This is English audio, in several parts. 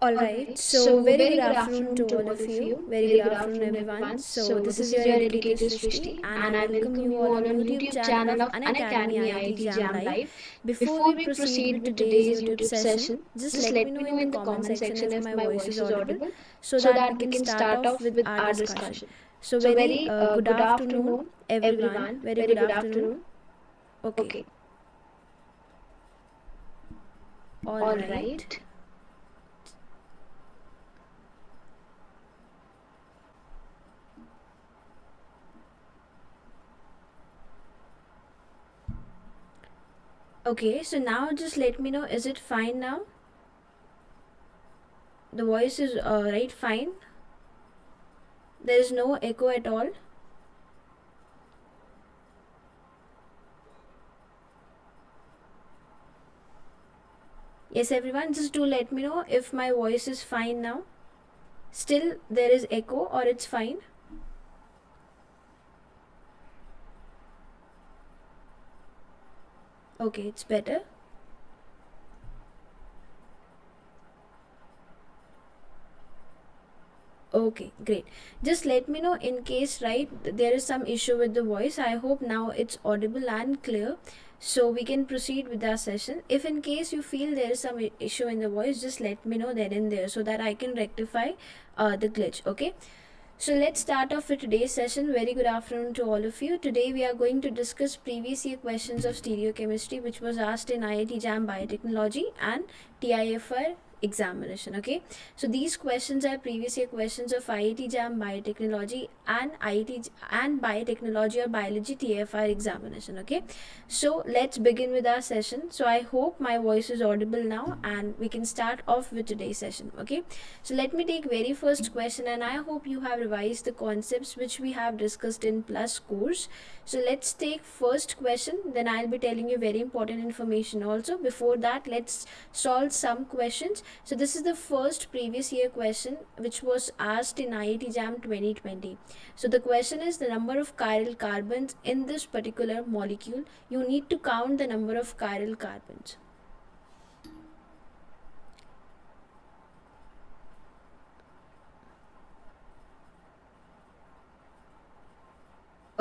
Alright, Alright, so so very good very good afternoon afternoon to to all all of of you. you. Very good Very good afternoon, afternoon, everyone. everyone. So, So this is this is your your educator educator Srishti, Srishti, and I and I welcome welcome you you all all on on YouTube YouTube channel channel of of Unacademy Unacademy IIT IIT JAM JAM Live. Live. Before Before we we proceed proceed with with today's today's YouTube YouTube session, session, just just let me let know me in know the in the comment comment section section if if my my voice voice is is audible audible, so so that we that we can can start start off off with with our our discussion. discussion. So, So very very good good afternoon, afternoon, everyone. everyone. Very Very good good afternoon. afternoon. Okay, Okay, all alright. right. Okay, so now just let me know, is it fine now? The voice is right fine. There is no echo at all. Yes, everyone, just do let me know if my voice is fine now. Still there is echo or it's fine. Okay, it's better. Okay, great. Just let me know in case, right, there is some issue with the voice. I hope now it's audible and clear, so we can proceed with our session. If in case you feel there is some issue in the voice, just let me know there and there so that I can rectify the glitch. Okay, so let's start off with today's session. Very good afternoon to all of you. Today we are going to discuss previous year questions of stereochemistry which was asked in IIT JAM Biotechnology and TIFR examination. Okay, so these questions are previous year questions of IIT JAM Biotechnology and IIT and Biotechnology or Biology TIFR examination. Okay, so let's begin with our session. So I hope my voice is audible now and we can start off with today's session. Okay, so let me take very first question, and I hope you have revised the concepts which we have discussed in plus course. So let's take first question, then I'll be telling you very important information also. Before that, let's solve some questions. So this is the first previous year question which was asked in IIT JAM 2020. So the question is the number of chiral carbons in this particular molecule. You need to count the number of chiral carbons.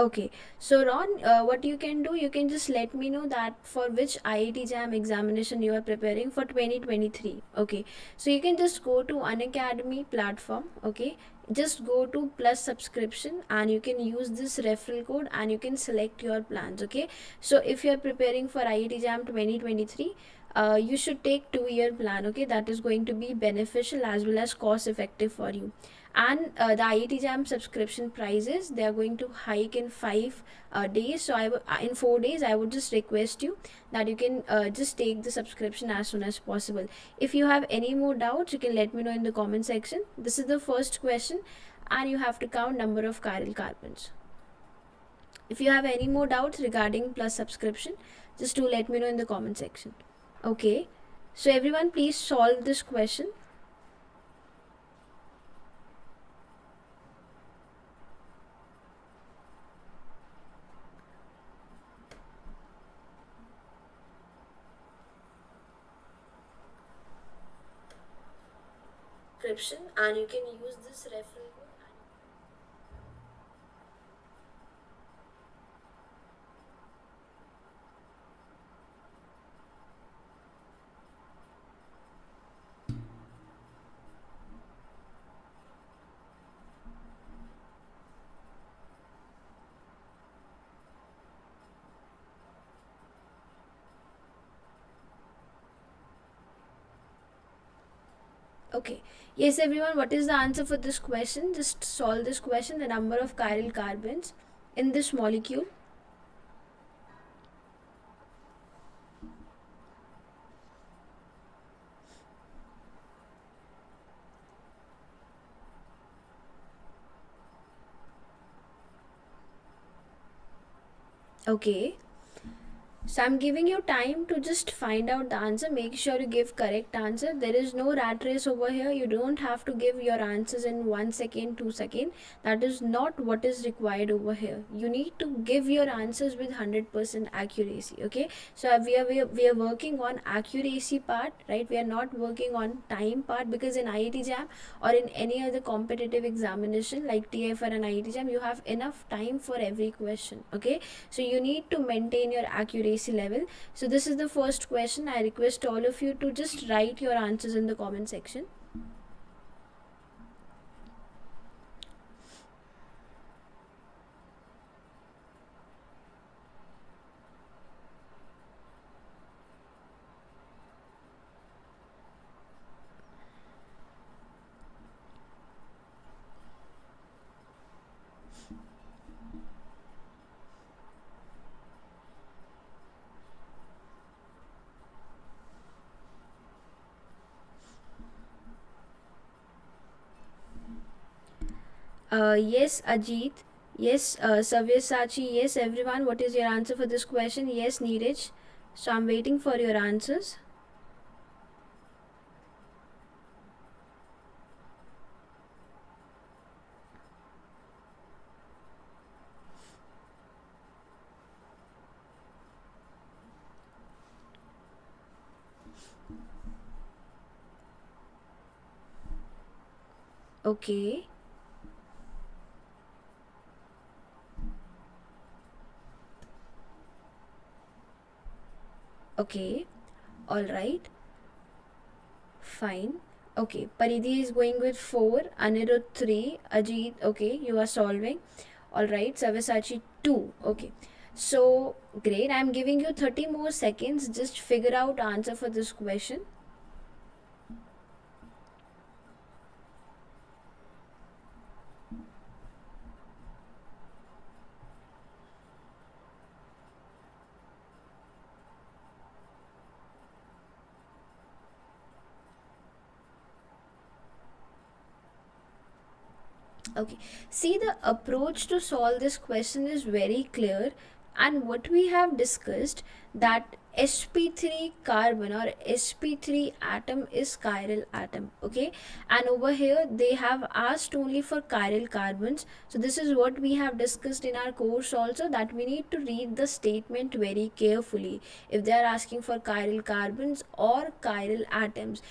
Okay, so Ron, what you can do, you can just let me know that for which IIT JAM examination you are preparing for 2023. Okay, so you can just go to Unacademy platform. Okay, just go to plus subscription and you can use this referral code and you can select your plans. Okay, so if you are preparing for IIT JAM 2023, you should take 2-year plan. Okay, that is going to be beneficial as well as cost effective for you. And the IIT JAM subscription prices, they are going to hike in 5 days. So in 4 days I would just request you that you can just take the subscription as soon as possible. If you have any more doubts, you can let me know in the comment section. This is the first question and you have to count number of chiral carbons. If you have any more doubts regarding plus subscription, just do let me know in the comment section. Okay, so everyone, please solve this question. And you can use this referral code. Okay, yes everyone, what is the answer for this question? Just solve this question, the number of chiral carbons in this molecule. Okay, So I'm giving you time to just find out the answer. Make sure you give correct answer. There is no rat race over here. You don't have to give your answers in 1 second, 2 second. That is not what is required over here. You need to give your answers with 100% accuracy. Okay. So we are working on accuracy part, right? We are not working on time part, because in IIT JAM or in any other competitive examination like TIFR and IIT JAM, you have enough time for every question. Okay. So you need to maintain your accuracy level. So this is the first question. I request all of you to just write your answers in the comment section. Yes, Ajit. Yes, Savyasachi. Yes, everyone. What is your answer for this question? Yes, Neeraj. So I'm waiting for your answers. Okay. Okay. All right. Fine. Okay. Paridhi is going with 4. Anirudh 3. Ajit. Okay. You are solving. All right. Savyasachi 2. Okay. So great. I'm giving you 30 more seconds. Just figure out answer for this question. Okay, see, the approach to solve this question is very clear, and what we have discussed, that sp3 carbon or sp3 atom is chiral atom. Okay, and over here they have asked only for chiral carbons. So this is what we have discussed in our course also, that we need to read the statement very carefully if they are asking for chiral carbons or chiral atoms.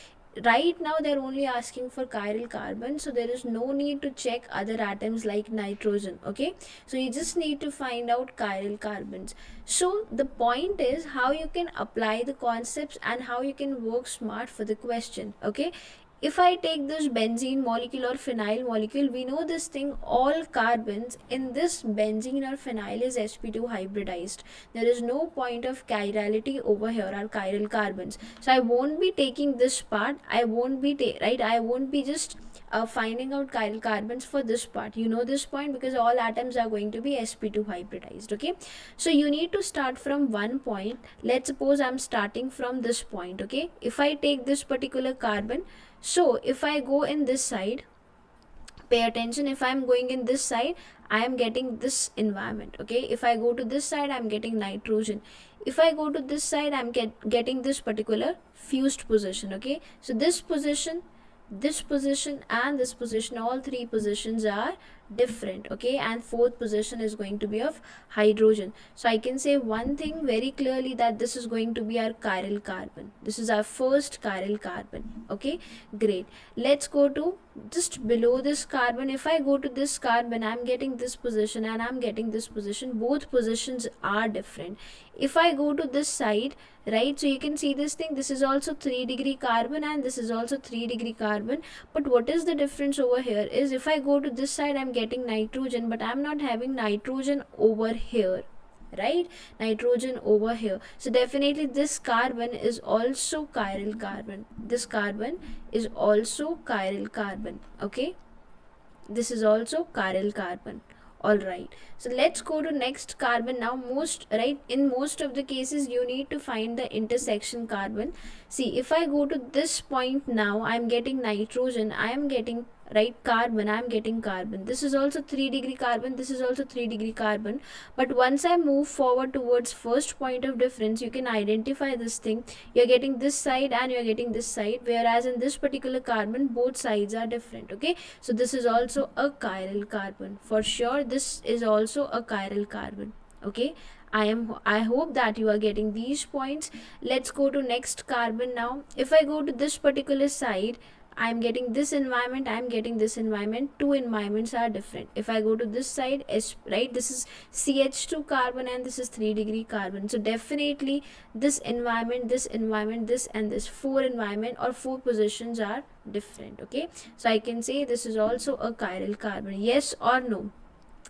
Right now they're only asking for chiral carbon, so there is no need to check other atoms like nitrogen. Okay, so you just need to find out chiral carbons. So the point is how you can apply the concepts and how you can work smart for the question. Okay, if I take this benzene molecule or phenyl molecule, we know this thing, all carbons in this benzene or phenyl is sp2 hybridized. There is no point of chirality over here, or chiral carbons. So I won't be taking this part. I won't be I won't be just finding out chiral carbons for this part. You know this point, because all atoms are going to be sp2 hybridized. Okay, so you need to start from one point. Let's suppose I'm starting from this point. Okay, if I take this particular carbon, so if I go in this side, pay attention, if I'm going in this side, I am getting this environment. Okay, if I go to this side, I'm getting nitrogen. If I go to this side, I'm getting this particular fused position. Okay, so this position and this position, all three positions are different. Okay, and fourth position is going to be of hydrogen. So I can say one thing very clearly, that this is going to be our chiral carbon. This is our first chiral carbon. Okay, great. Let's go to just below this carbon. If I go to this carbon, I'm getting this position and I'm getting this position. Both positions are different. If I go to this side, right, so you can see this thing, this is also 3-degree carbon and this is also 3-degree carbon. But what is the difference over here is, if I go to this side, I'm getting nitrogen, but I'm not having nitrogen over here, right? Nitrogen over here. So definitely this carbon is also chiral carbon. This carbon is also chiral carbon. Okay, this is also chiral carbon. All right, so let's go to next carbon now. In most of the cases, you need to find the intersection carbon. See, if I go to this point now, I'm getting nitrogen, I am getting right, carbon, I'm getting carbon. This is also 3 degree carbon, this is also 3 degree carbon. But once I move forward towards first point of difference, you can identify this thing. You're getting this side and you're getting this side, whereas in this particular carbon both sides are different. Okay, so this is also a chiral carbon for sure. This is also a chiral carbon. Okay, I hope that you are getting these points. Let's go to next carbon now. If I go to this particular side, I'm getting this environment, I'm getting this environment. Two environments are different. If I go to this side, right, this is CH2 carbon and this is 3 degree carbon. So definitely this environment, this environment, this and this, four environment or four positions are different. Okay, so I can say this is also a chiral carbon. Yes or no?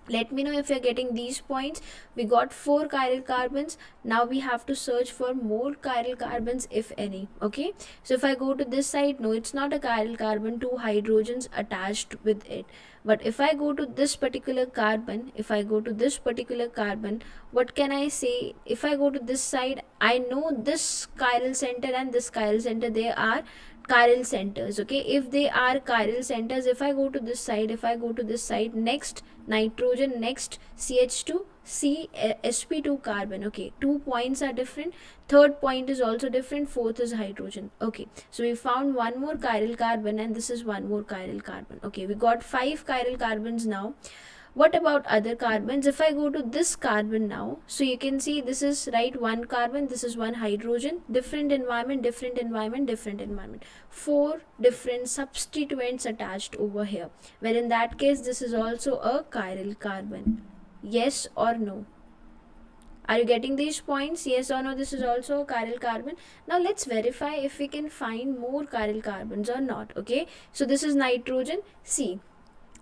Let me know if you're getting these points. We got 4 chiral carbons. Now we have to search for more chiral carbons, if any. Okay, so if I go to this side, no, it's not a chiral carbon, 2 hydrogens attached with it. But if I go to this particular carbon, if I go to this particular carbon, what can I say? If I go to this side, I know this chiral center and this chiral center, they are chiral centers. Okay, if they are chiral centers, if I go to this side, if I go to this side, next nitrogen, next CH2, sp2 carbon. Okay, 2 points are different, third point is also different, fourth is hydrogen. Okay, so we found one more chiral carbon and this is one more chiral carbon. Okay, we got 5 chiral carbons now. What about other carbons? If I go to this carbon now, so you can see this is, right, one carbon, this is one hydrogen, different environment, different environment, different environment, 4 different substituents attached over here, where in that case this is also a chiral carbon. Yes or no? Are you getting these points? Yes or no? This is also a chiral carbon. Now let's verify if we can find more chiral carbons or not. Okay, so this is nitrogen. See,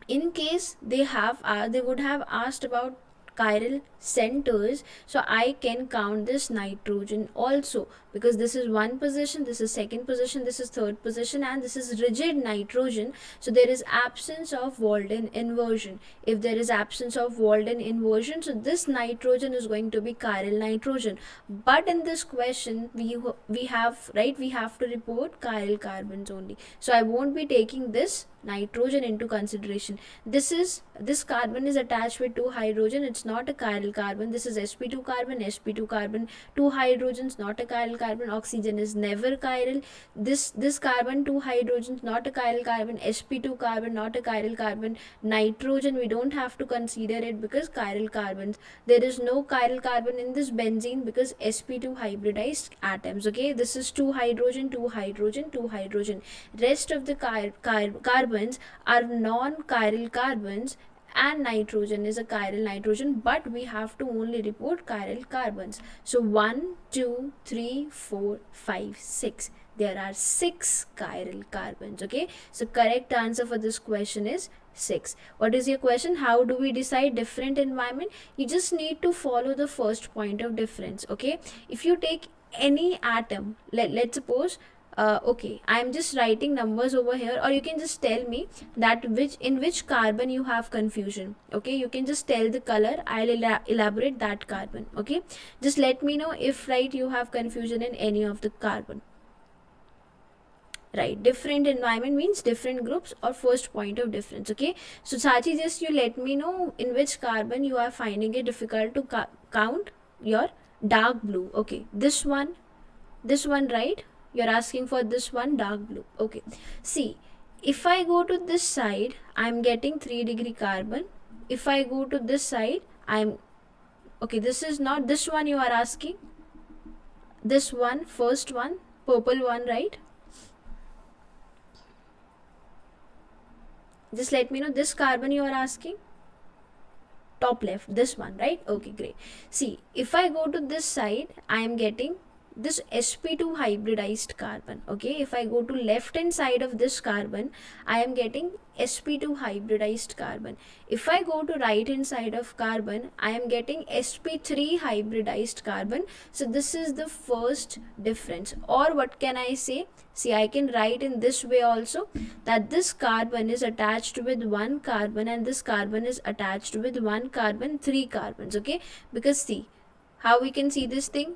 in case they would have asked about chiral centers, so I can count this nitrogen also, because this is one position, this is second position, this is third position, and this is rigid nitrogen. So there is absence of Walden inversion. If there is absence of Walden inversion, so this nitrogen is going to be chiral nitrogen. But in this question we have, right, we have to report chiral carbons only, so I won't be taking this nitrogen into consideration. This carbon is attached with 2 hydrogen, it's not a chiral carbon. This is sp2 carbon, sp2 carbon, 2 hydrogens, not a chiral carbon. Oxygen is never chiral. This carbon, 2 hydrogens, not a chiral carbon. sp2 carbon, not a chiral carbon. Nitrogen, we don't have to consider it because chiral carbons. There is no chiral carbon in this benzene because sp2 hybridized atoms. Okay, this is 2 hydrogen, 2 hydrogen, 2 hydrogen. Rest of the carbons are non-chiral carbons, and nitrogen is a chiral nitrogen, but we have to only report chiral carbons. So 1, 2, 3, 4, 5, 6. There are 6 chiral carbons. Okay, so correct answer for this question is 6. What is your question? How do we decide different environment? You just need to follow the first point of difference. Okay, if you take any atom, let's suppose, okay, I'm just writing numbers over here, or you can just tell me that in which carbon you have confusion. Okay, you can just tell the color, I'll elaborate that carbon. Okay, just let me know if, right, you have confusion in any of the carbon. Right, different environment means different groups or first point of difference. Okay, so Sachi, just you let me know in which carbon you are finding it difficult to count your dark blue. Okay, this one, right? You're asking for this one, dark blue. Okay, see, if I go to this side, I'm getting 3 degree carbon. If I go to this side, okay, this is not this one you are asking, this one, first one, purple one, right? Just let me know this carbon you are asking, top left, this one, right? Okay, great. See, if I go to this side, I am getting this sp2 hybridized carbon. Okay, if I go to left hand side of this carbon, I am getting sp2 hybridized carbon. If I go to right hand side of carbon, I am getting sp3 hybridized carbon. So this is the first difference. Or what can I say? See, I can write in this way also, that this carbon is attached with 1 carbon and this carbon is attached with 1 carbon, 3 carbons. Okay, because see how we can see this thing.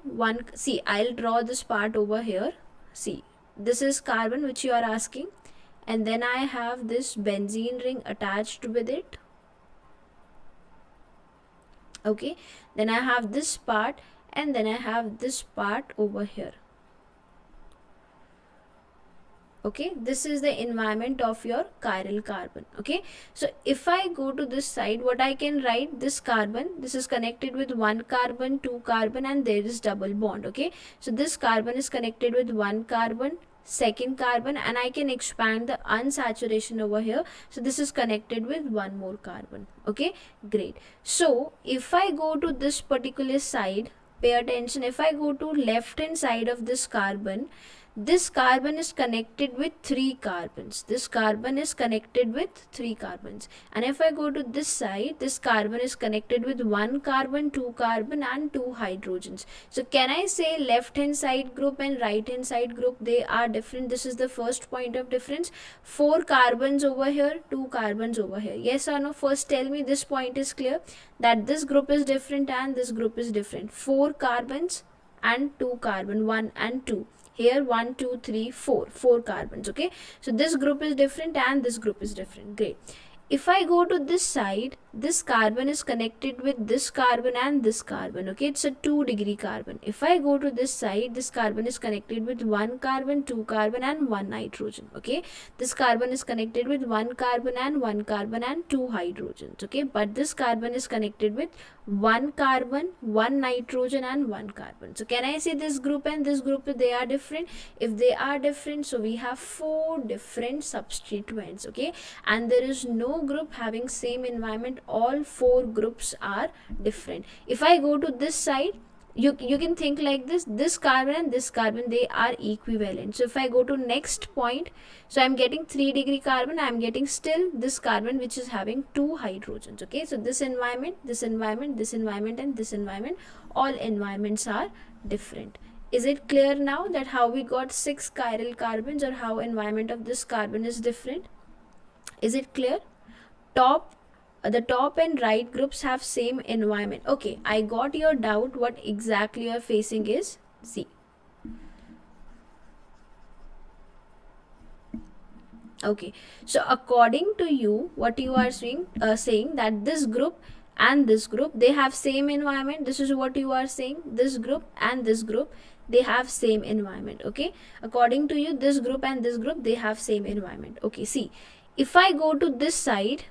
See, I'll draw this part over here. See, this is carbon which you are asking, and then I have this benzene ring attached with it. Okay, then I have this part, and then I have this part over here. Okay, this is the environment of your chiral carbon. Okay, so if I go to this side, what I can write, this carbon, this is connected with one carbon, two carbon, and there is double bond. Okay, so this carbon is connected with one carbon, second carbon, and I can expand the unsaturation over here. So this is connected with one more carbon. Okay, great. So if I go to this particular side, pay attention, if I go to left hand side of this carbon is connected with three carbons. This carbon is connected with three carbons. And if I go to this side, this carbon is connected with one carbon, two carbon, and two hydrogens. So can I say left hand side group and right hand side group, they are different? This is the first point of difference. Four carbons over here, two carbons over here. Yes or no? First tell me this point is clear, that this group is different and this group is different. Four carbons and two carbon, one and two. Here 1 2 3 4 carbons. Okay, so this group is different and this group is different. Great. If I go to this side, this carbon is connected with this carbon and this carbon. Okay, it's a 2-degree carbon. If I go to this side, this carbon is connected with one carbon, two carbon, and one nitrogen. Okay, this carbon is connected with one carbon and two hydrogens. Okay, but this carbon is connected with one carbon, one nitrogen, and one carbon. So can I say this group and this group, they are different? If they are different, so we have four different substituents. Okay, and there is no group having same environment. All four groups are different. If I go to this side, you can think like this carbon and this carbon, they are equivalent. So if I go to next point, so I'm getting 3-degree carbon, I'm getting still this carbon which is having two hydrogens. Okay, so this environment, this environment, this environment, and this environment, all environments are different. Is it clear now that how we got 6 chiral carbons, or how environment of this carbon is different? Is it clear? The top and right groups have same environment. Okay, I got your doubt. What exactly you are facing is C. Okay, so according to you, what you are saying that this group and this group, they have same environment. This is what you are saying. This group and this group, they have same environment. Okay, according to you, this group and this group, they have same environment. Okay, see, if I go to this side,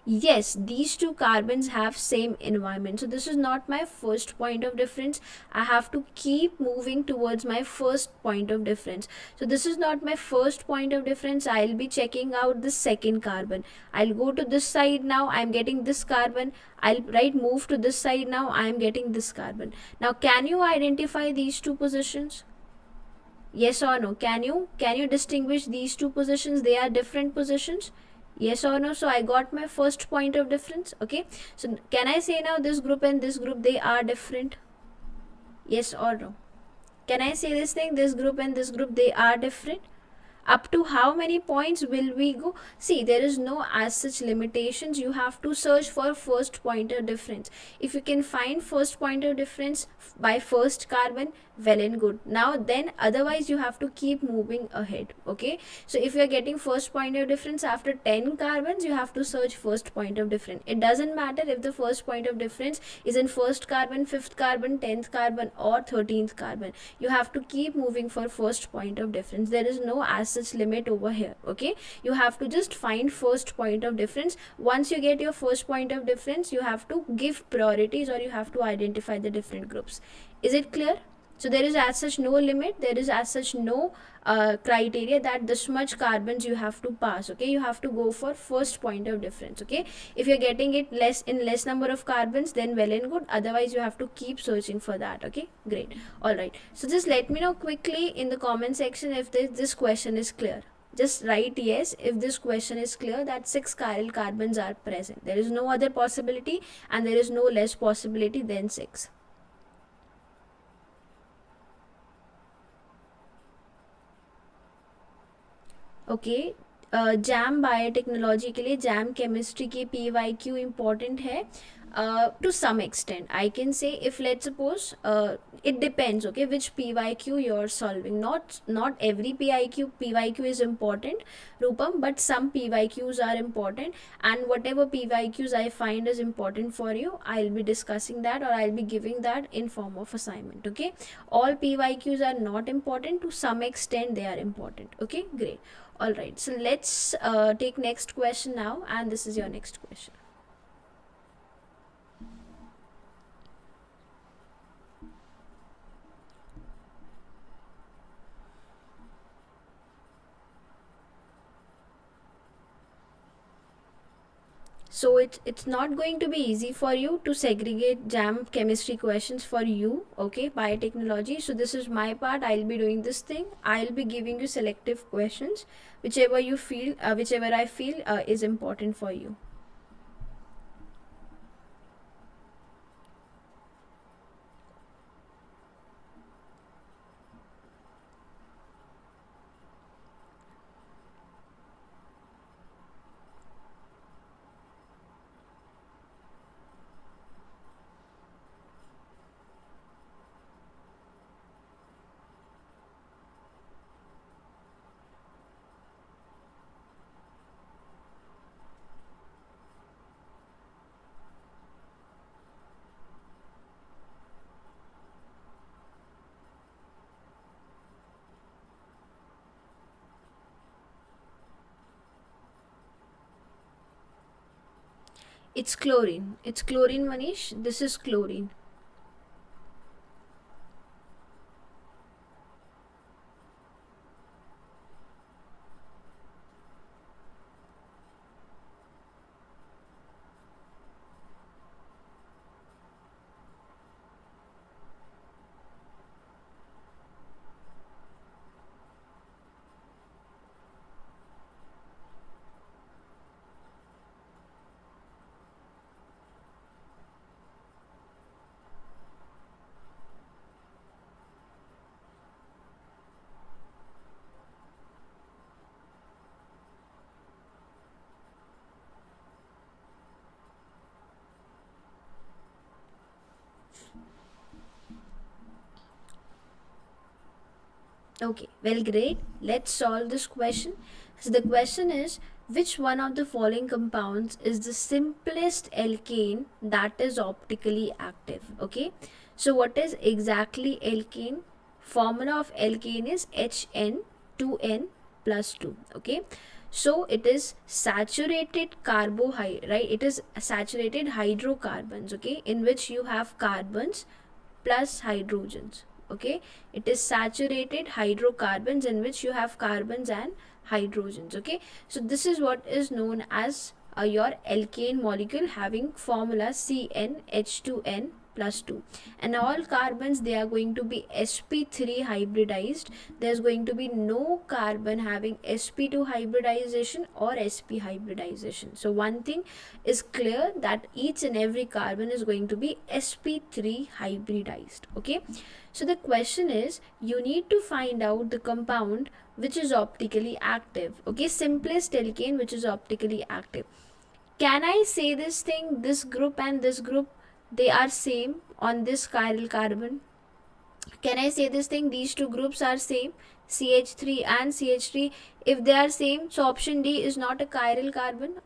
yes, these two carbons have same environment. So this is not my first point of difference. I have to keep moving towards my first point of difference. So this is not my first point of difference. I'll be checking out the second carbon. I'll go to this side now. I'm getting this carbon. I'll move to this side now. I'm getting this carbon. Now, can you identify these two positions? Yes or no? Can you distinguish these two positions? They are different positions. Yes or no? So I got my first point of difference. Okay, so can I say now this group and this group, they are different? Yes or no? Can I say this thing, this group and this group, they are different? Up to how many points will we go? See, there is no as such limitations. You have to search for first pointer difference. If you can find first pointer difference by first carbon, well and good. Now then, otherwise you have to keep moving ahead. Okay, so if you are getting first pointer difference after 10 carbons, you have to search first point of difference. It doesn't matter if the first point of difference is in first carbon, fifth carbon, 10th carbon, or 13th carbon. You have to keep moving for first point of difference. There is no as such limit over here. Okay, you have to just find first point of difference. Once you get your first point of difference, you have to give priorities, or you have to identify the different groups. Is it clear? So there is as such no limit, there is as such no criteria that this much carbons you have to pass. Okay, you have to go for first point of difference. Okay, if you're getting it less number of carbons, then well and good. Otherwise you have to keep searching for that. Okay, great. All right, so just let me know quickly in the comment section if this question is clear. Just write yes if this question is clear, that 6 chiral carbons are present. There is no other possibility, and there is no less possibility than 6. Okay, jam biotechnology के लिए jam chemistry की PYQ important है. To some extent I can say, if let's suppose it depends, okay, which PYQ you're solving. Not every PYQ is important, Rupam, but some PYQs are important, and whatever PYQs I find is important for you, I'll be discussing that, or I'll be giving that in form of assignment. Okay, all PYQs are not important, to some extent they are important. Okay, great. All right, so let's take next question now, and this is your next question. So it's not going to be easy for you to segregate jam chemistry questions for you, okay, biotechnology. So this is my part, I'll be doing this thing. I'll be giving you selective questions, whichever you feel whichever I feel is important for you. It's chlorine, Manish. This is chlorine. Okay, well, great. Let's solve this question. So the question is, which one of the following compounds is the simplest alkane that is optically active? Okay, so what is exactly alkane? Formula of alkane is HN2N plus 2. Okay, so it is saturated carbohydrate, right? It is saturated hydrocarbons, okay, in which you have carbons plus hydrogens. Okay, it is saturated hydrocarbons in which you have carbons and hydrogens. Okay, so this is what is known as your alkane molecule, having formula CnH2n plus 2, and all carbons, they are going to be sp3 hybridized. There's going to be no carbon having sp2 hybridization or sp hybridization. So one thing is clear, that each and every carbon is going to be sp3 hybridized. Okay, so the question is, you need to find out the compound which is optically active. Okay, simplest alkane which is optically active. Can I say this thing, this group and this group, they are same on this chiral carbon? Can I say this thing, these two groups are same, CH3 and CH3? If they are same, so option D is not a chiral carbon.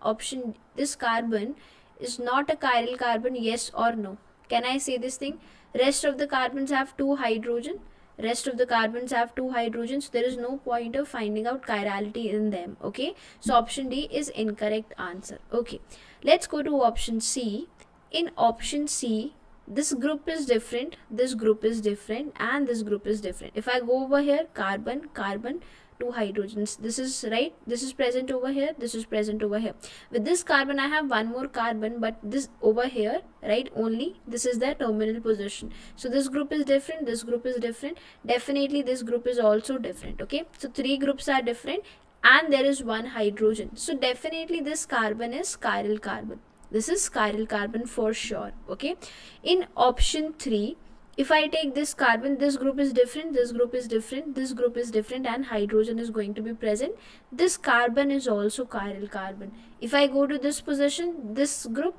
This carbon is not a chiral carbon, yes or no? Can I say this thing? Rest of the carbons have two hydrogen. Rest of the carbons have two hydrogens. There is no point of finding out chirality in them. Okay, so option D is incorrect answer. Okay, let's go to option C. In option C, this group is different, this group is different, and this group is different. If I go over here, carbon, carbon, two hydrogens, this is right, this is present over here, this is present over here. With this carbon I have one more carbon, but this over here, right, only this is their terminal position. So this group is different, this group is different, definitely this group is also different. Okay, so three groups are different and there is one hydrogen, so definitely this carbon is chiral carbon. This is chiral carbon for sure. Okay, in option 3, if I take this carbon, this group is different, this group is different, this group is different, and hydrogen is going to be present. This carbon is also chiral carbon. If I go to this position, this group,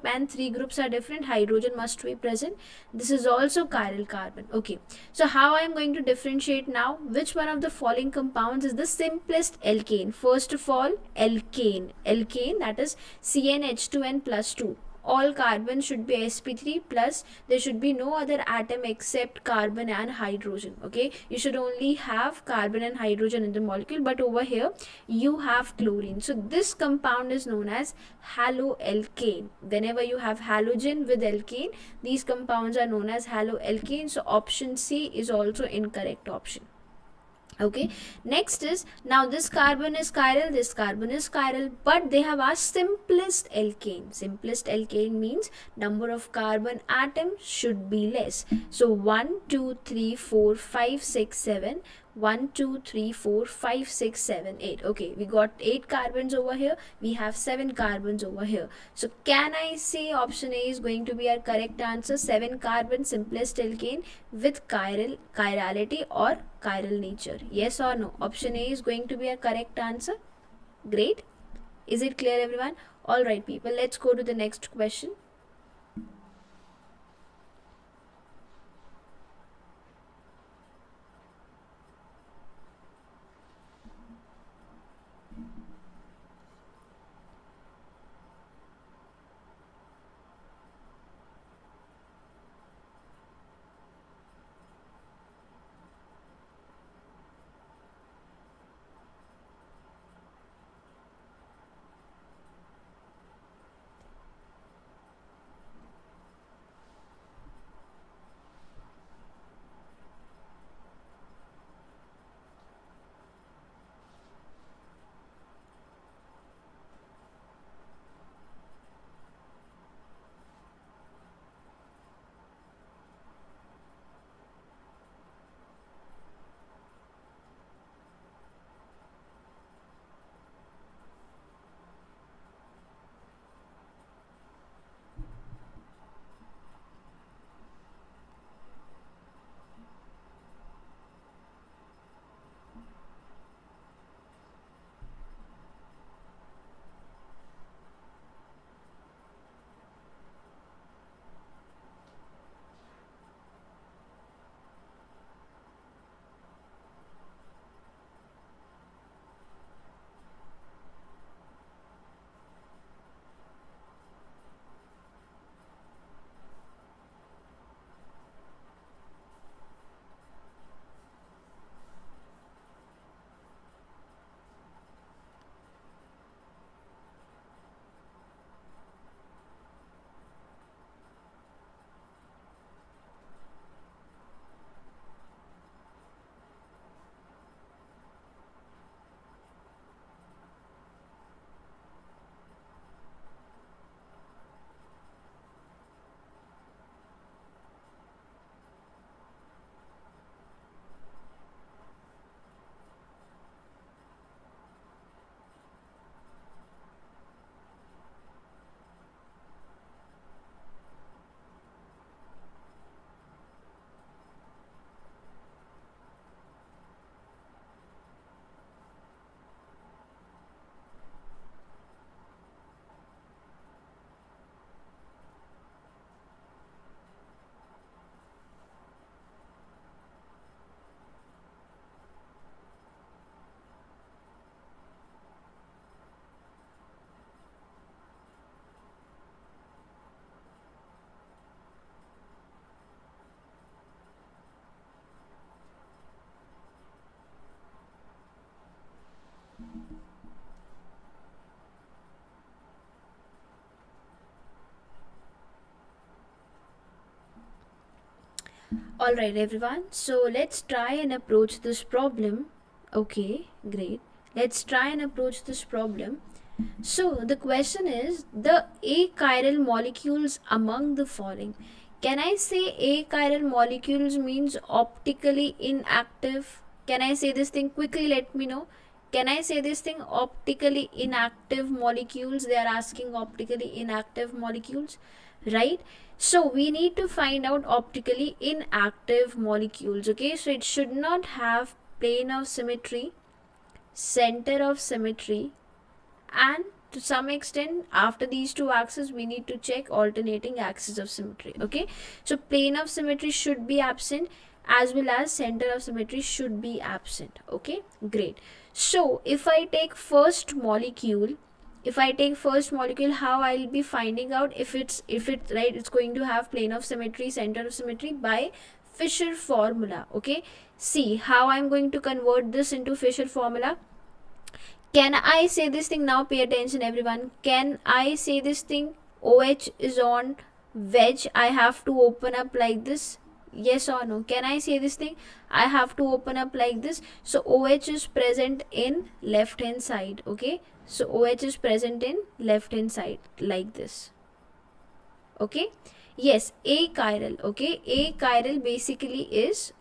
and 3 groups are different, hydrogen must be present. This is also chiral carbon. Okay, so how I am going to differentiate now? Which one of the following compounds is the simplest alkane? First of all, alkane, that is CnH2n plus 2. All carbon should be sp3 plus. There should be no other atom except carbon and hydrogen. Okay, you should only have carbon and hydrogen in the molecule, but over here you have chlorine. So this compound is known as haloalkane. Whenever you have halogen with alkane, these compounds are known as haloalkane. So option C is also incorrect option. Okay, next is, now this carbon is chiral, this carbon is chiral, but they have asked simplest alkane. Simplest alkane means number of carbon atoms should be less. So 1 2 3 4 5 6 7, 1 2 3 4 5 6 7 8. Okay, we got 8 carbons over here, we have 7 carbons over here. So can I say option A is going to be our correct answer? 7 carbon, simplest alkane with chirality or chiral nature. Yes or no? Option A is going to be a correct answer. Great. Is it clear, everyone? Alright people, let's go to the next question. Alright everyone, so let's try and approach this problem. Okay, great. Let's try and approach this problem. So the question is the achiral molecules among the following. Can I say achiral molecules means optically inactive? Can I say this thing quickly? Let me know. Can I say this thing? Optically inactive molecules. They are asking optically inactive molecules, right? So we need to find out optically inactive molecules. Okay, so it should not have plane of symmetry, center of symmetry, and to some extent after these two axes we need to check alternating axis of symmetry. Okay, so plane of symmetry should be absent as well as center of symmetry should be absent. Okay, great. So if I take first molecule, how I'll be finding out if it's right, it's going to have plane of symmetry, center of symmetry by Fischer formula. Okay, see how I'm going to convert this into Fischer formula. Can I say this thing now? Pay attention, everyone. Can I say this thing? OH is on wedge. I have to open up like this. Yes or no? Can I say this thing? I have to open up like this. So OH is present in left hand side. Okay. So OH is present in left hand side like this. Okay. Yes. Achiral. Okay. Achiral basically is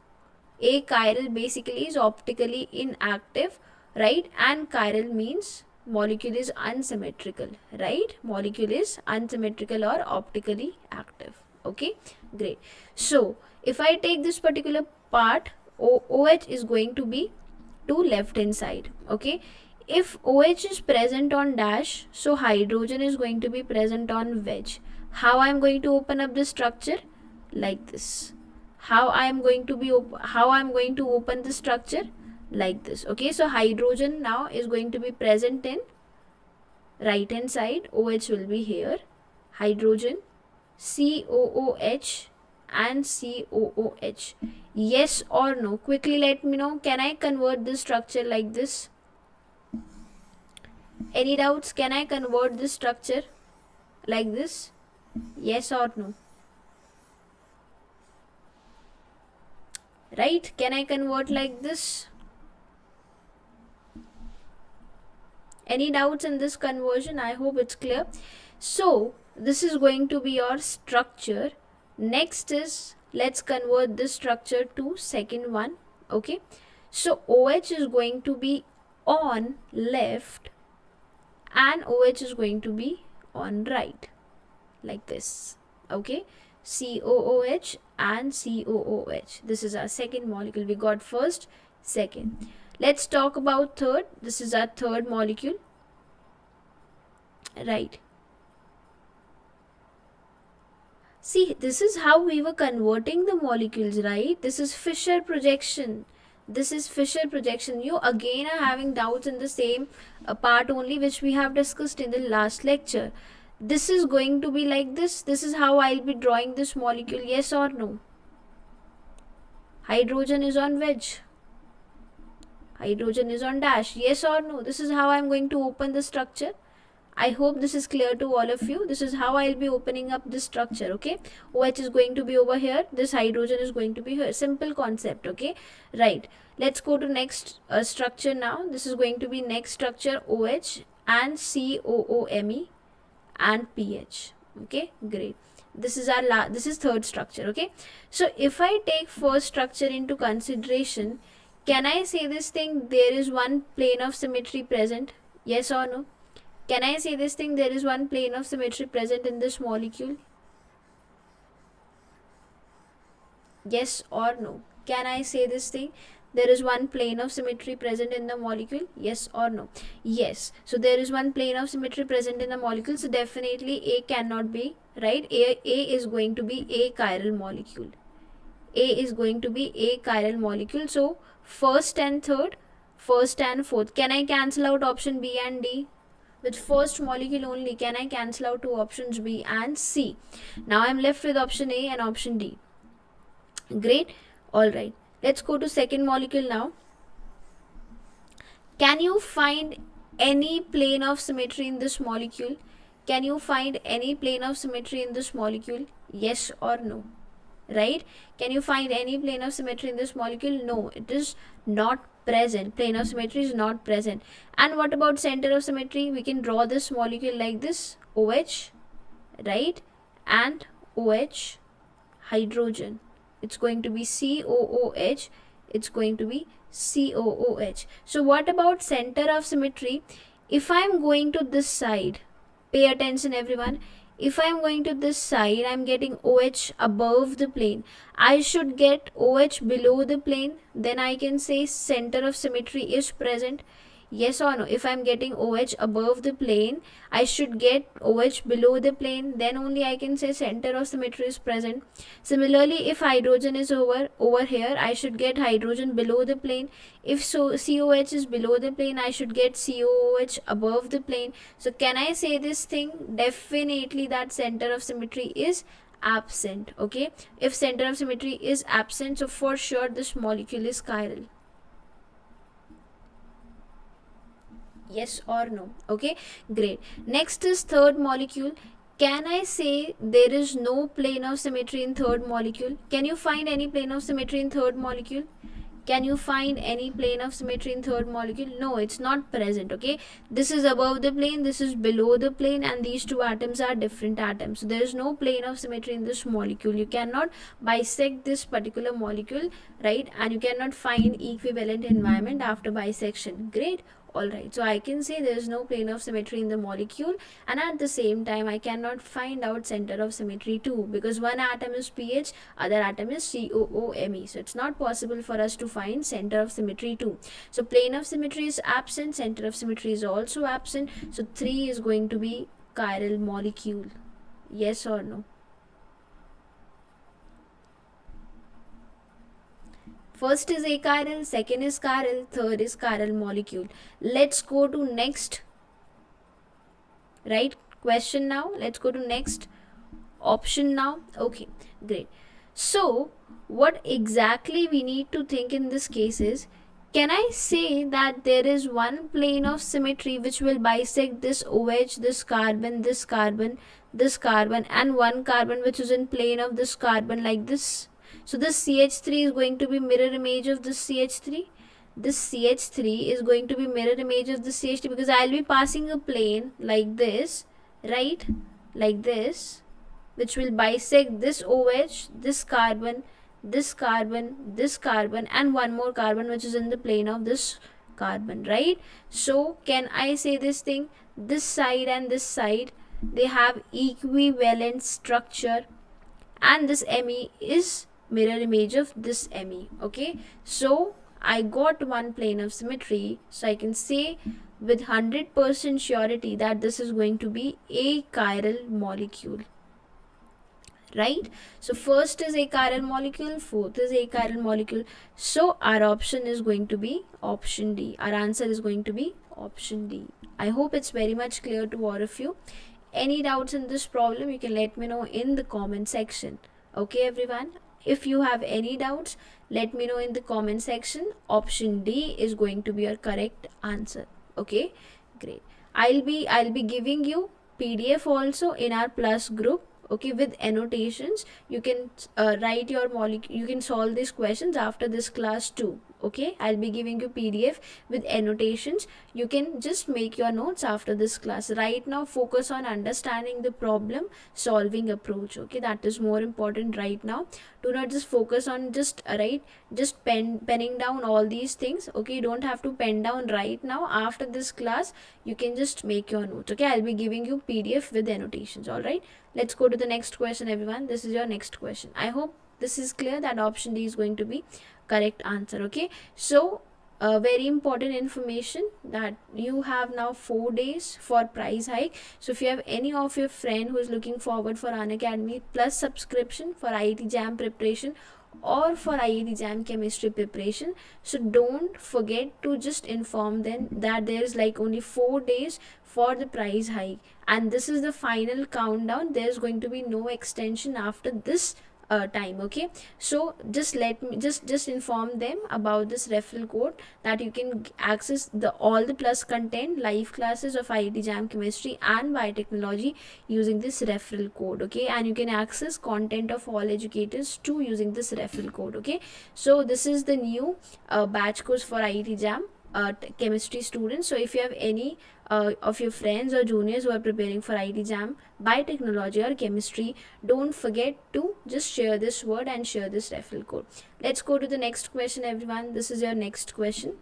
optically inactive, right? And chiral means molecule is unsymmetrical, right? Molecule is unsymmetrical or optically active. Okay, great. So if I take this particular part, OH is going to be to left hand side. Okay, if OH is present on dash, so hydrogen is going to be present on wedge. How I am going to open up this structure? Like this. How I am going to open the structure? Like this. Okay, so hydrogen now is going to be present in right hand side. OH will be here. Hydrogen, COOH and COOH. Yes or no? Quickly let me know. Can I convert this structure like this? Any doubts? Can I convert this structure like this? Yes or no? Right? Can I convert like this? Any doubts in this conversion? I hope it's clear. So this is going to be your structure. Next is, let's convert this structure to second one. Okay, so OH is going to be on left and OH is going to be on right like this. Okay, COOH and COOH. This is our second molecule. We got first, second. Let's talk about third. This is our third molecule, right? See, this is how we were converting the molecules, right? This is Fischer projection. This is Fischer projection. You again are having doubts in the same part only which we have discussed in the last lecture. This is going to be like this. This is how I'll be drawing this molecule. Yes or no? Hydrogen is on wedge. Hydrogen is on dash. Yes or no? This is how I'm going to open the structure. I hope this is clear to all of you. This is how I'll be opening up this structure. Okay, OH is going to be over here. This hydrogen is going to be here. Simple concept. Okay, right. Let's go to next structure now. This is going to be next structure, OH and COOMe and pH. Okay, great. This is our this is third structure. Okay, so if I take first structure into consideration, can I say this thing? There is one plane of symmetry present. Yes or no? Can I say this thing? There is one plane of symmetry present in this molecule. Yes or no? Can I say this thing? There is one plane of symmetry present in the molecule. Yes or no? Yes. So there is one plane of symmetry present in the molecule. So definitely A cannot be, right? A is going to be a chiral molecule. A is going to be a chiral molecule. So first and third, first and fourth. Can I cancel out option B and D? With first molecule only, can I cancel out two options B and C? Now I'm left with option A and option D. Great. Alright. Let's go to second molecule now. Can you find any plane of symmetry in this molecule? Can you find any plane of symmetry in this molecule? Yes or no? Right? Can you find any plane of symmetry in this molecule? No, it is not present. Plane of symmetry is not present. And what about center of symmetry? We can draw this molecule like this, OH, right? And OH, hydrogen. It's going to be COOH. It's going to be COOH. So what about center of symmetry? If I'm going to this side, pay attention everyone, if I'm going to this side, I'm getting OH above the plane. I should get OH below the plane. Then I can say center of symmetry is present. Yes or no? If I'm getting OH above the plane, I should get OH below the plane. Then only I can say center of symmetry is present. Similarly, if hydrogen is over here, I should get hydrogen below the plane. If so, COH is below the plane, I should get COOH above the plane. So can I say this thing? Definitely that center of symmetry is absent. Okay, if center of symmetry is absent, so for sure this molecule is chiral. Yes or no? Okay, great. Next is third molecule. Can I say there is no plane of symmetry in third molecule? Can you find any plane of symmetry in third molecule? Can you find any plane of symmetry in third molecule? No, it's not present. Okay, this is above the plane, this is below the plane, and these two atoms are different atoms. So there is no plane of symmetry in this molecule. You cannot bisect this particular molecule, right? And you cannot find equivalent environment after bisection. Great. Alright, so I can say there is no plane of symmetry in the molecule, and at the same time I cannot find out center of symmetry too, because one atom is pH, other atom is COOMe. So it's not possible for us to find center of symmetry too. So plane of symmetry is absent, center of symmetry is also absent. So 3 is going to be chiral molecule. Yes or no? First is achiral, second is chiral, third is chiral molecule. Let's go to next, right, question now. Let's go to next option now. Okay, great. So what exactly we need to think in this case is, can I say that there is one plane of symmetry which will bisect this OH, this carbon, this carbon, this carbon, and one carbon which is in plane of this carbon like this? So this CH3 is going to be mirror image of this CH3. This CH3 is going to be mirror image of this CH3, because I'll be passing a plane like this, right? Like this, which will bisect this OH, this carbon, this carbon, this carbon, and one more carbon which is in the plane of this carbon, right? So can I say this thing? This side and this side, they have equivalent structure, and this Me is mirror image of this Me. Okay, so I got one plane of symmetry, so I can say with 100% surety that this is going to be a chiral molecule, right? So first is a chiral molecule, fourth is a chiral molecule. So our option is going to be option D. Our answer is going to be option D. I hope it's very much clear to all of you. Any doubts in this problem, you can let me know in the comment section. Okay everyone, if you have any doubts, let me know in the comment section. Option D is going to be your correct answer. Okay, great. I'll be giving you PDF also in our plus group, okay, with annotations. You can write your molecule, you can solve these questions after this class too. Okay, I'll be giving you PDF with annotations. You can just make your notes after this class. Right now focus on understanding the problem solving approach. Okay, that is more important right now. Do not just focus on just penning down all these things. Okay, you don't have to pen down right now. After this class you can just make your notes. Okay, I'll be giving you PDF with annotations. All right, let's go to the next question everyone. This is your next question. I hope this is clear that option D is going to be correct answer. Okay, so very important information that you have now 4 days for price hike. So if you have any of your friend who is looking forward for Unacademy Plus subscription for IIT JAM preparation or for IIT JAM chemistry preparation, so don't forget to just inform them that there is like only 4 days for the price hike, and this is the final countdown. There's going to be no extension after this time. Okay, so just let me just inform them about this referral code, that you can access the all the plus content live classes of IIT JAM chemistry and biotechnology using this referral code. Okay, and you can access content of all educators too using this referral code. Okay, so this is the new batch course for IIT JAM chemistry students. So if you have any of your friends or juniors who are preparing for IIT JAM, biotechnology or chemistry, don't forget to just share this word and share this referral code. Let's go to the next question, everyone. This is your next question.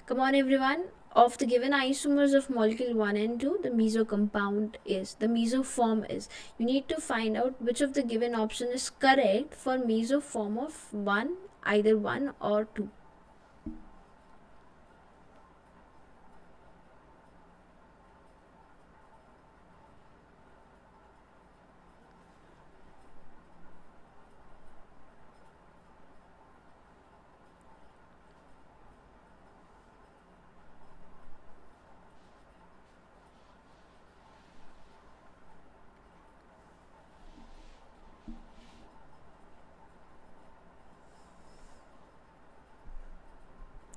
Come on, everyone. Of the given isomers of molecule 1 and 2, the mesoform is. You need to find out which of the given option is correct for mesoform of 1, either 1 or 2.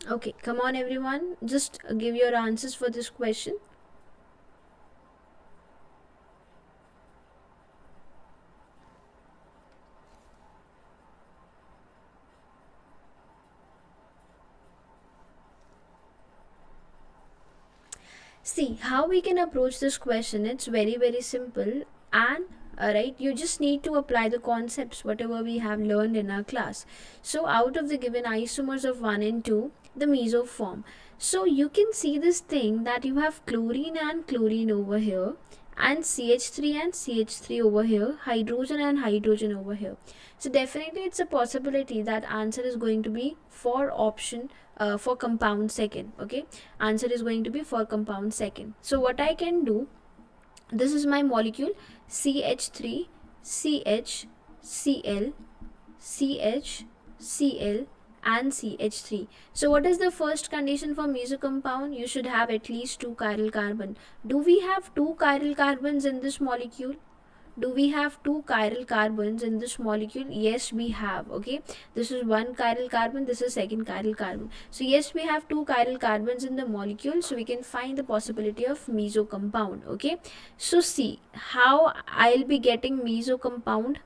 Okay, come on, everyone. Just give your answers for this question. See, how we can approach this question, it's very simple, and right, you just need to apply the concepts whatever we have learned in our class. So out of the given isomers of 1 and 2, the mesoform, so you can see this thing that you have chlorine and chlorine over here, and CH3 and CH3 over here, hydrogen and hydrogen over here. So definitely it's a possibility that answer is going to be for option for compound second. Okay, answer is going to be for compound second. So what I can do, this is my molecule CH3 CH Cl CH Cl and CH3. So what is the first condition for meso compound? You should have at least 2 chiral carbon. Do we have 2 chiral carbons in this molecule? Do we have two chiral carbons in this molecule? Yes, we have. Okay, this is one chiral carbon, this is second chiral carbon. So yes, we have two chiral carbons in the molecule, so we can find the possibility of meso compound. Okay, so see how I'll be getting meso compound.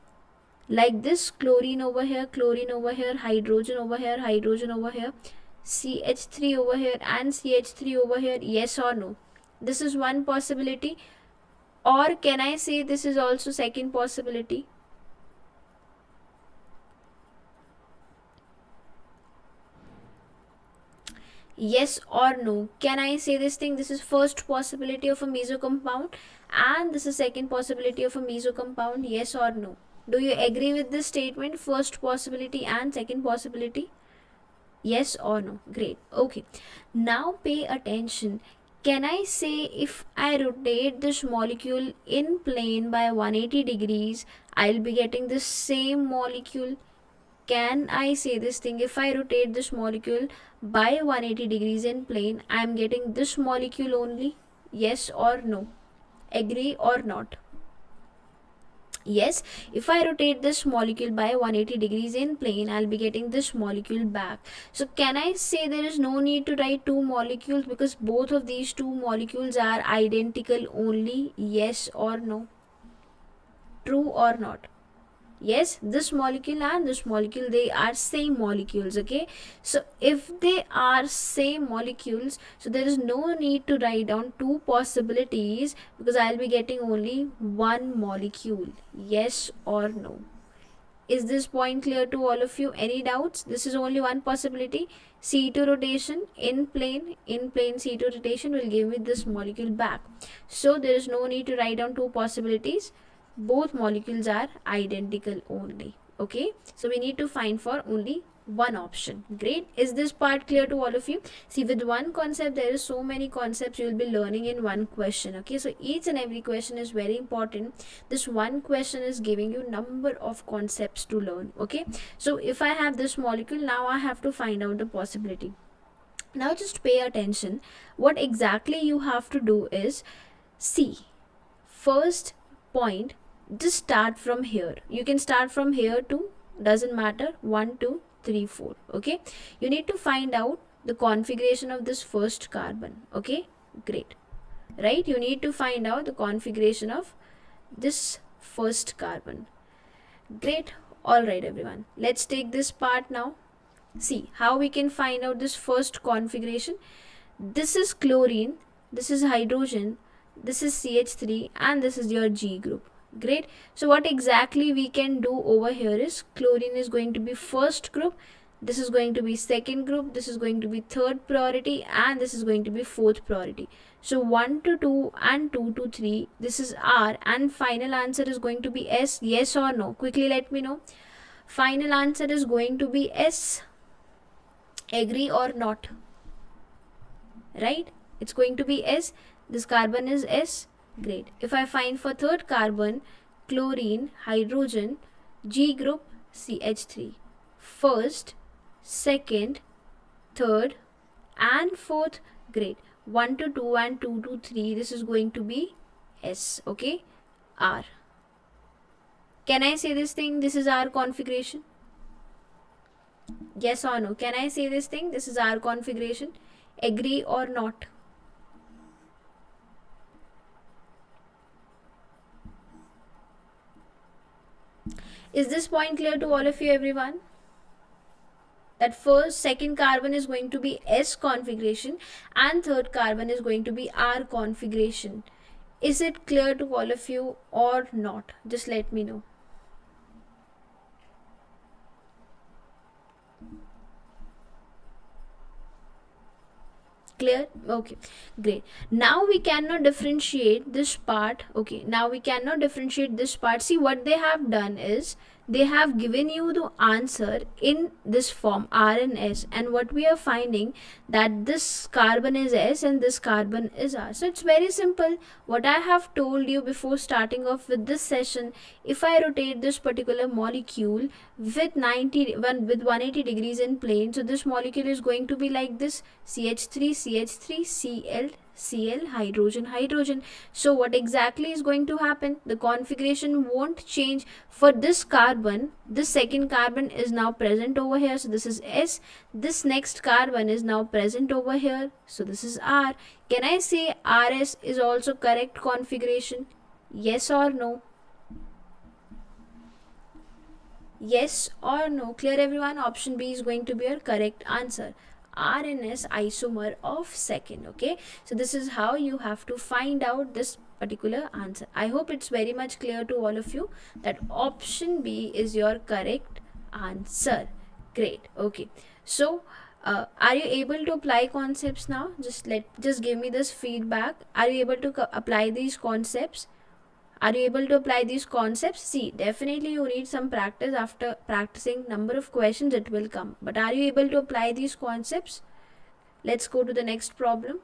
Like this, chlorine over here, hydrogen over here, hydrogen over here, CH3 over here and CH3 over here. Yes or no? This is one possibility. Or can I say this is also second possibility? Yes or no? Can I say this thing? This is first possibility of a meso compound and this is second possibility of a meso compound. Yes or no? Do you agree with this statement? First possibility and second possibility? Yes or no? Great. Okay. Now pay attention. Can I say if I rotate this molecule in plane by 180 degrees, I'll be getting the same molecule? Can I say this thing? If I rotate this molecule by 180 degrees in plane, I am getting this molecule only? Yes or no? Agree or not? Yes, if I rotate this molecule by 180 degrees in plane, I'll be getting this molecule back. So can I say there is no need to write two molecules because both of these two molecules are identical only? Yes or no? True or not? Yes, this molecule and this molecule, they are same molecules. Okay, so if they are same molecules, so there is no need to write down two possibilities because I'll be getting only one molecule. Yes or no? Is this point clear to all of you? Any doubts? This is only one possibility. C2 rotation in plane C2 rotation will give me this molecule back. So there is no need to write down two possibilities. Both molecules are identical only. Okay, so we need to find for only one option. Great. Is this part clear to all of you? See, with one concept there is so many concepts you will be learning in one question. Okay, so each and every question is very important. This one question is giving you number of concepts to learn. Okay, so if I have this molecule, now I have to find out the possibility. Now just pay attention. What exactly you have to do is, see, first point, just start from here. You can start from here to, doesn't matter, 1 2 3 4. Okay, you need to find out the configuration of this first carbon. Okay, great. Right, you need to find out the configuration of this first carbon. Great. All right, everyone, let's take this part now. See how we can find out this first configuration. This is chlorine, this is hydrogen, this is CH3 and this is your G group. Great. So what exactly we can do over here is, chlorine is going to be first group, this is going to be second group, this is going to be third priority and this is going to be fourth priority. So 1 to 2 and 2 to 3, this is R and final answer is going to be S. Yes or no? Quickly let me know. Final answer is going to be S. Agree or not? Right, it's going to be S. This carbon is S. Great. If I find for third carbon, chlorine, hydrogen, G group, CH3. First, second, third and fourth. Great. 1 to 2 and 2 to 3, this is going to be S. Okay, R. Can I say this thing? This is our configuration. Yes or no? Can I say this thing? This is our configuration. Agree or not? Is this point clear to all of you, everyone? That first, second carbon is going to be S configuration and third carbon is going to be R configuration. Is it clear to all of you or not? Just let me know. Clear? Okay, great. Now we cannot differentiate this part. Okay, now we cannot differentiate this part. See, what they have done is, they have given you the answer in this form, R and S, and what we are finding that this carbon is S and this carbon is R. So it's very simple. What I have told you before starting off with this session, if I rotate this particular molecule with 180 degrees in plane, so this molecule is going to be like this: CH3 CH3 Cl Cl, hydrogen, hydrogen. So what exactly is going to happen? The configuration won't change. For this carbon, this second carbon is now present over here, so this is S. This next carbon is now present over here, so this is R. Can I say RS is also correct configuration? Yes or no? Yes or no? Clear everyone? Option B is going to be your correct answer. RNS isomer of second. Okay, so this is how you have to find out this particular answer. I hope it's very much clear to all of you that option B is your correct answer. Great. Okay, so are you able to apply concepts now? Just give me this feedback. Are you able to apply these concepts? Are you able to apply these concepts? See, definitely you need some practice. After practicing number of questions it will come. But are you able to apply these concepts? Let's go to the next problem.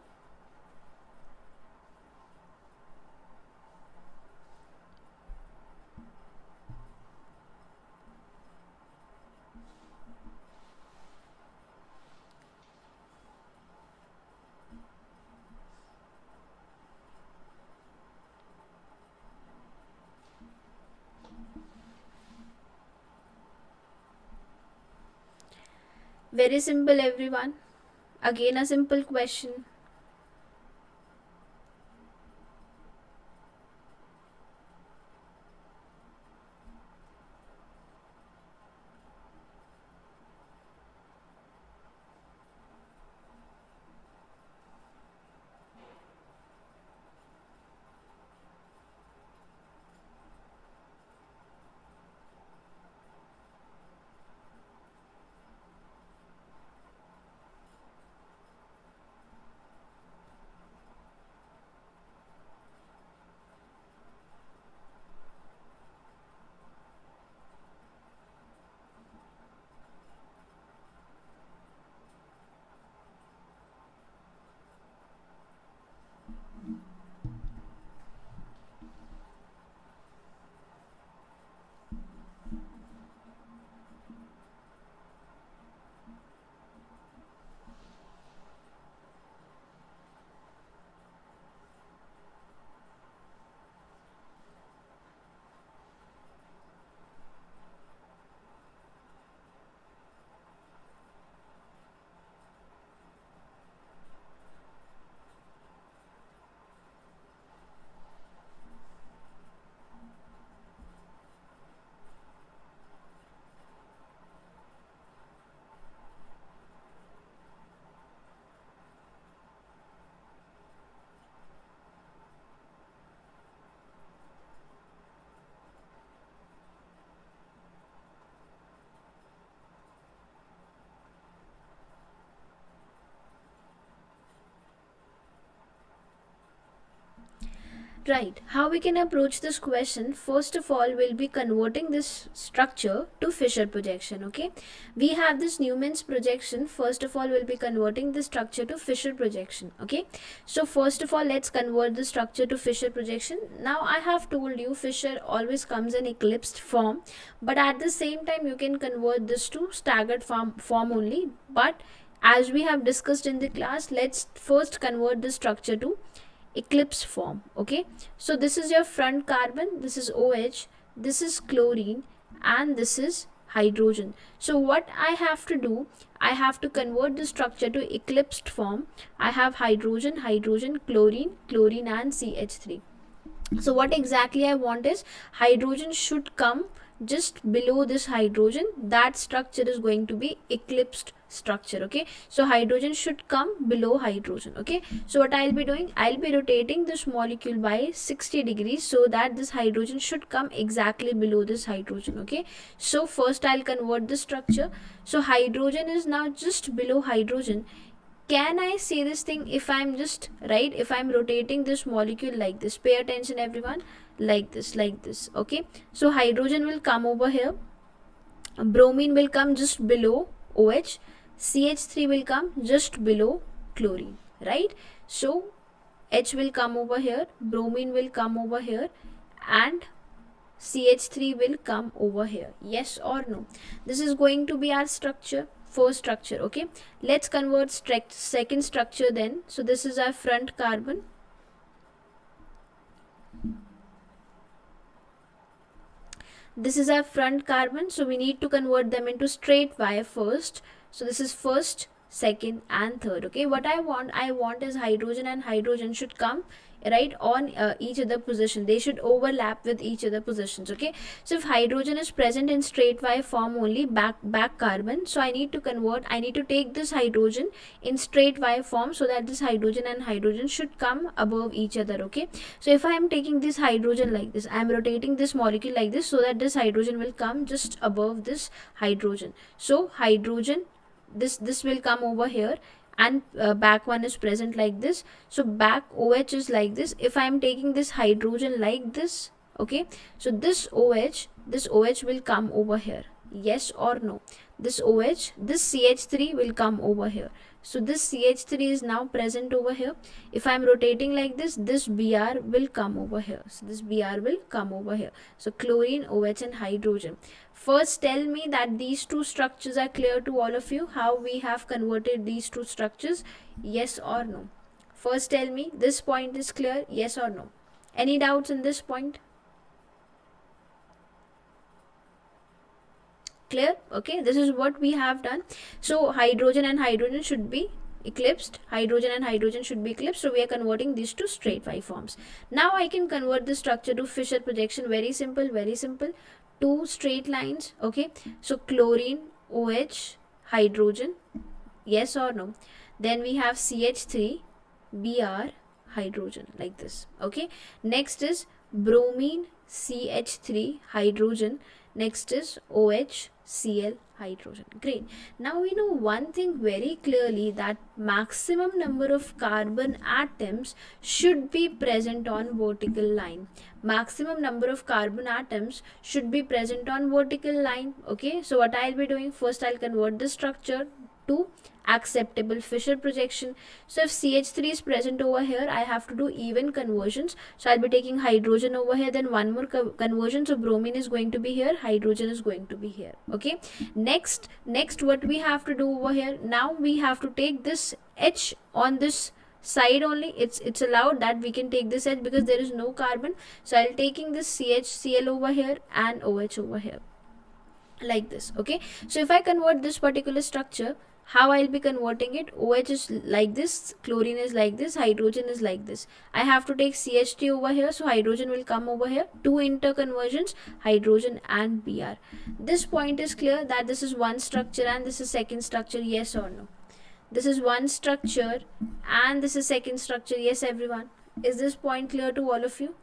Very simple, everyone. Again a simple question. Right, how we can approach this question? First of all, we'll be converting this structure to Fischer projection. Okay, we have this Newman's projection. First of all, we'll be converting the structure to Fischer projection. Okay, so first of all, let's convert the structure to Fischer projection. Now I have told you Fischer always comes in eclipsed form, but at the same time you can convert this to staggered form only. But as we have discussed in the class, let's first convert the structure to eclipse form. Okay, so this is your front carbon, this is OH, this is chlorine, and this is hydrogen. So what I have to do, I have to convert the structure to eclipsed form. I have hydrogen, hydrogen, chlorine, chlorine, and CH3. So what exactly I want is hydrogen should come just below this hydrogen. That structure is going to be eclipsed structure. Okay, so hydrogen should come below hydrogen. Okay, so what I'll be doing, I'll be rotating this molecule by 60 degrees so that this hydrogen should come exactly below this hydrogen. Okay, so first I'll convert the structure. So hydrogen is now just below hydrogen. Can I say this thing if I'm just right, if I'm rotating this molecule like this? Pay attention everyone, like this. Okay, so hydrogen will come over here, bromine will come just below OH, CH3 will come just below chlorine, right? So H will come over here, bromine will come over here, and CH3 will come over here. Yes or no? This is going to be our structure. first structure. Okay, let's convert second structure then. So this is our front carbon. This is our front carbon, so we need to convert them into straight wire first. So this is first, second and third. Okay, what I want is hydrogen and hydrogen should come right on each other position. They should overlap with each other positions. Okay, so if hydrogen is present in straight wire form only, back carbon, so I need to take this hydrogen in straight wire form so that this hydrogen and hydrogen should come above each other. Okay, so if I am taking this hydrogen like this, I am rotating this molecule like this so that this hydrogen will come just above this hydrogen. So hydrogen, this will come over here, and back one is present like this. So back OH is like this. If I am taking this hydrogen like this, okay, so this OH will come over here. Yes or no? This OH, this CH3 will come over here. So this CH3 is now present over here. If I am rotating like this, this Br will come over here. So this Br will come over here. So chlorine, OH and hydrogen. First tell me that these two structures are clear to all of you, how we have converted these two structures. Yes or no? First tell me this point is clear, yes or no? Any doubts in this point? Clear? Okay, this is what we have done. So hydrogen and hydrogen should be eclipsed. Hydrogen and hydrogen should be eclipsed. So we are converting these to straight Y forms. Now I can convert this structure to Fischer projection. Very simple, very simple. Two straight lines. Okay, so chlorine, OH, hydrogen. Yes or no? Then we have CH3, Br, hydrogen, like this. Okay, next is bromine, CH3, hydrogen. Next is OH, Cl, hydrogen. Great. Now we know one thing very clearly, that maximum number of carbon atoms should be present on vertical line. Maximum number of carbon atoms should be present on vertical line. Okay, so what I'll be doing, first I'll convert the structure to acceptable Fischer projection. So if CH3 is present over here, I have to do even conversions. So I'll be taking hydrogen over here, then one more conversion. So bromine is going to be here, hydrogen is going to be here. Okay, next what we have to do over here, now we have to take this H on this side only. It's allowed that we can take this H because there is no carbon. So I'll taking this CH, Cl over here and OH over here, like this. Okay, so if I convert this particular structure, how I'll be converting it, OH is like this, chlorine is like this, hydrogen is like this. I have to take CH3 over here, so hydrogen will come over here. Two interconversions, hydrogen and Br. This point is clear that this is one structure and this is second structure, yes or no? This is one structure and this is second structure, yes everyone? Is this point clear to all of you?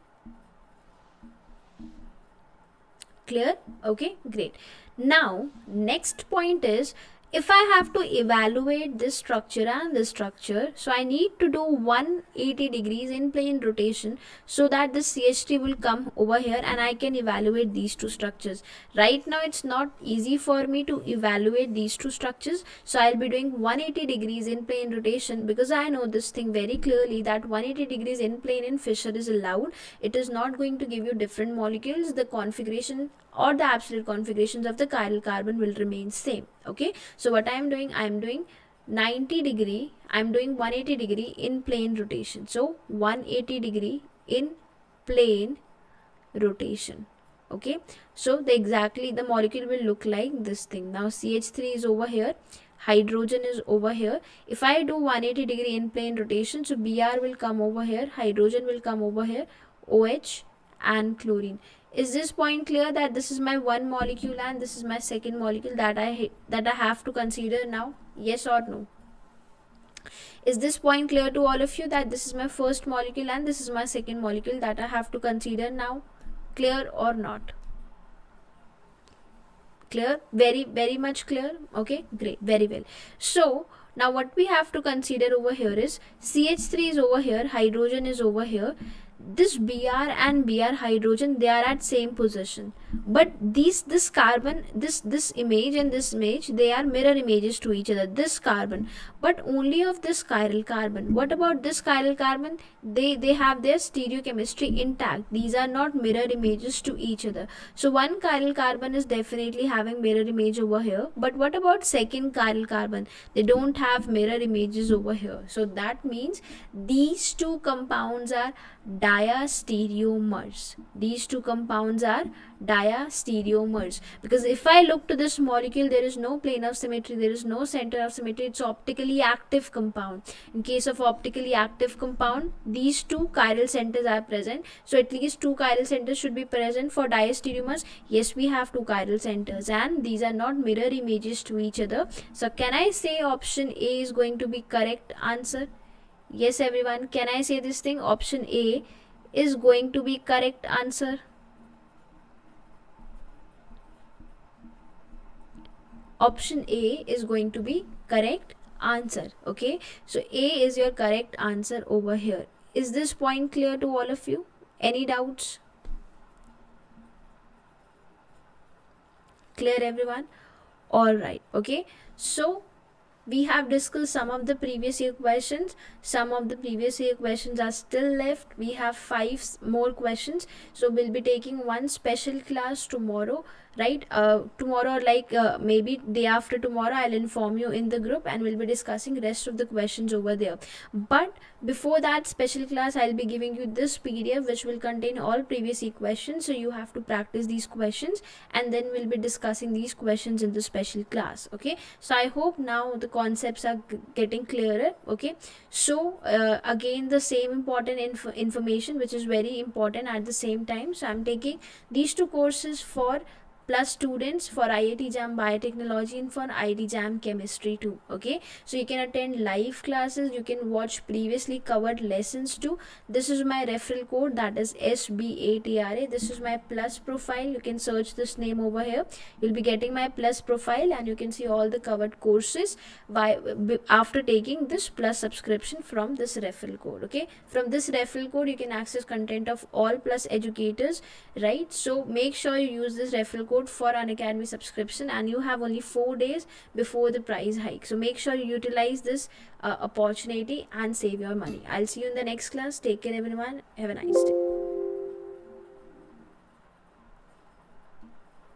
Clear? Okay, great. Now next point is, if I have to evaluate this structure and this structure, so I need to do 180 degrees in plane rotation so that the CH3 will come over here and I can evaluate these two structures. Right now it's not easy for me to evaluate these two structures, so I'll be doing 180 degrees in plane rotation because I know this thing very clearly that 180 degrees in plane in Fischer is allowed. It is not going to give you different molecules. The configuration or the absolute configurations of the chiral carbon will remain same. Okay, so what I am doing 90 degree, I am doing 180 degree in plane rotation. So 180 degree in plane rotation. Okay, so the molecule will look like this thing. Now CH3 is over here, hydrogen is over here. If I do 180 degree in plane rotation, so Br will come over here, hydrogen will come over here, OH and chlorine. Is this point clear that this is my one molecule and this is my second molecule that I have to consider now? Yes or no? Is this point clear to all of you that this is my first molecule and this is my second molecule that I have to consider now? Clear or not? Clear? Very, very much clear? Okay, great, very well. So now what we have to consider over here is CH3 is over here, hydrogen is over here. this Br and Br hydrogen, they are at same position, but this carbon, this image and this image, they are mirror images to each other, this carbon, but only of this chiral carbon. What about this chiral carbon? They have their stereochemistry intact. These are not mirror images to each other. So one chiral carbon is definitely having mirror image over here, but what about second chiral carbon? They don't have mirror images over here. So that means these two compounds are diastereomers. These two compounds are diastereomers, because if I look to this molecule, there is no plane of symmetry, there is no center of symmetry. It's optically active compound. In case of optically active compound, these two chiral centers are present, so at least two chiral centers should be present. For diastereomers, yes, we have two chiral centers, and these are not mirror images to each other. So can I say option A is going to be correct answer? Yes, everyone, can I say this thing? Option A is going to be correct answer. Option A is going to be correct answer. Okay, so A is your correct answer over here. Is this point clear to all of you? Any doubts? Clear, everyone? All right. Okay, so we have discussed some of the previous year questions. Some of the previous year questions are still left. We have 5 more questions, so we'll be taking one special class tomorrow, right? Tomorrow, like maybe day after tomorrow, I'll inform you in the group, and we'll be discussing rest of the questions over there. But before that special class, I'll be giving you this PDF which will contain all previous year questions, so you have to practice these questions, and then we'll be discussing these questions in the special class. Okay, so I hope now the concepts are getting clearer. Okay, so again, the same important information which is very important at the same time. So I'm taking these two courses for plus students, for IIT JAM Biotechnology and for IIT JAM Chemistry too. Okay, so you can attend live classes, you can watch previously covered lessons too. This is my referral code, that is SBATRA. This is my plus profile. You can search this name over here. You'll be getting my plus profile, and you can see all the covered courses after taking this plus subscription from this referral code. Okay, from this referral code you can access content of all plus educators, right? So make sure you use this referral code for Unacademy subscription, and you have only 4 days before the price hike. So make sure you utilize this opportunity and save your money. I'll see you in the next class. Take care, everyone. Have a nice day.